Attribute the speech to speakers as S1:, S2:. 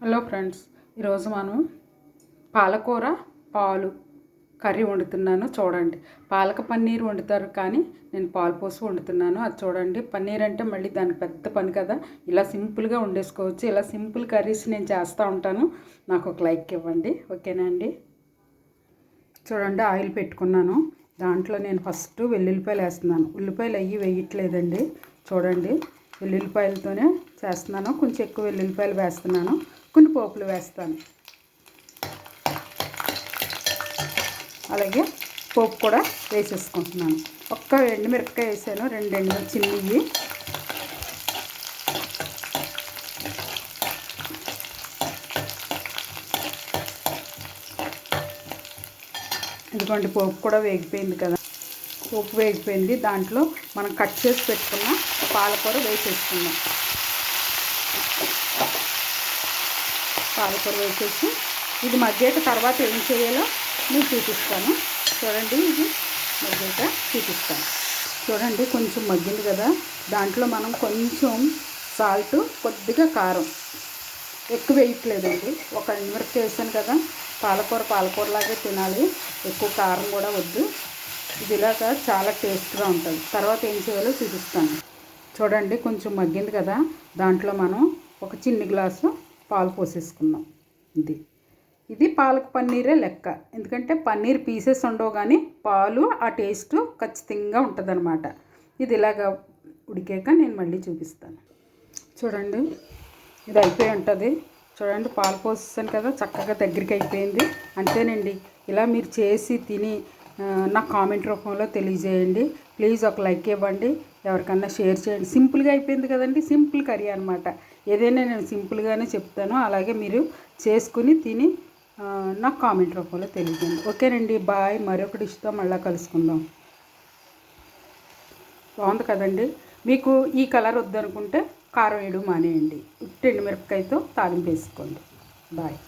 S1: Hello friends, ఈరోజు మనం పాలకూర పాలు కర్రీ వండుతున్నాను. చూడండి, పాలక పన్నీర్ వండుతారు కానీ నేను పాలు పోసి వండుతున్నాను. అది చూడండి. పన్నీర్ అంటే మళ్ళీ దానికి పెద్ద పని కదా. ఇలా సింపుల్గా వండేసుకోవచ్చు. ఇలా సింపుల్ కర్రీస్ నేను చేస్తూ ఉంటాను. నాకు ఒక లైక్ ఇవ్వండి, ఓకేనా అండి? చూడండి, ఆయిల్ పెట్టుకున్నాను. దాంట్లో నేను ఫస్ట్ వెల్లుల్లిపాయలు వేస్తున్నాను. ఉల్లిపాయలు అయ్యి వేయట్లేదండి. చూడండి, వెల్లుల్లిపాయలతోనే చేస్తున్నాను. కొంచెం ఎక్కువ వెల్లుల్లిపాయలు వేస్తున్నాను. కొన్ని పోపులు వేస్తాను. అలాగే పోపు కూడా వేసేసుకుంటున్నాను. ఒక్క ఎండుమిరపకాయ వేసాను, 2 ఎండుమిరపకాయ చిన్నవి. ఇదిగోండి, పోపు కూడా వేగిపోయింది కదా. పోపు వేగిపోయింది. దాంట్లో మనం కట్ చేసి పెట్టుకున్న పాలకూర వేసేసుకుందాం. పాలకూర వేసేసి ఇది మగ్గాక తర్వాత ఏం చేయాలో నేను చూపిస్తాను. చూడండి, ఇది మగ్గాక చూపిస్తాను. చూడండి, కొంచెం మగ్గింది కదా. దాంట్లో మనం కొంచెం సాల్ట్, కొద్దిగా కారం, ఎక్కువ వేయట్లేదండి. ఒక ఎండుమిరపకాయ వేసాను కదా. పాలకూరలాగే తినాలి, ఎక్కువ కారం కూడా వద్దు. ఇది ఇలాగా చాలా టేస్ట్గా ఉంటుంది. తర్వాత ఏం చేయాలో చూపిస్తాను. చూడండి, కొంచెం మగ్గింది కదా. దాంట్లో మనం ఒక చిన్న గ్లాసు పాలు పోసేసుకుందాం. ఇది పాలక పన్నీరే లెక్క. ఎందుకంటే పన్నీర్ పీసెస్ ఉండవు కానీ పాలు ఆ టేస్ట్ ఖచ్చితంగా ఉంటుంది అనమాట. ఇది ఇలాగా ఉడికాక నేను మళ్ళీ చూపిస్తాను. చూడండి, ఇది అయిపోయి ఉంటుంది. చూడండి, పాలు పోసేసాను కదా, చక్కగా దగ్గరికి అయిపోయింది. అంతేనండి. ఇలా మీరు చేసి తిని నాకు కామెంట్ రూపంలో తెలియజేయండి. ప్లీజ్ ఒక లైక్ ఇవ్వండి, ఎవరికన్నా షేర్ చేయండి. సింపుల్గా అయిపోయింది కదండి. సింపుల్ కర్రీ అనమాట. ఏదైనా నేను సింపుల్గానే చెప్తాను. అలాగే మీరు చేసుకుని తిని నాకు కామెంట్ రూపంలో తెలియజేయండి. ఓకేనండి, బాయ్. మరొక డిష్తో మళ్ళీ కలుసుకుందాం. బాగుంది కదండి. మీకు ఈ కలర్ వద్దనుకుంటే కారం వేయడం మానేయండి. ఎండుమిరపకాయతో తాలింపు వేసుకోండి. బాయ్.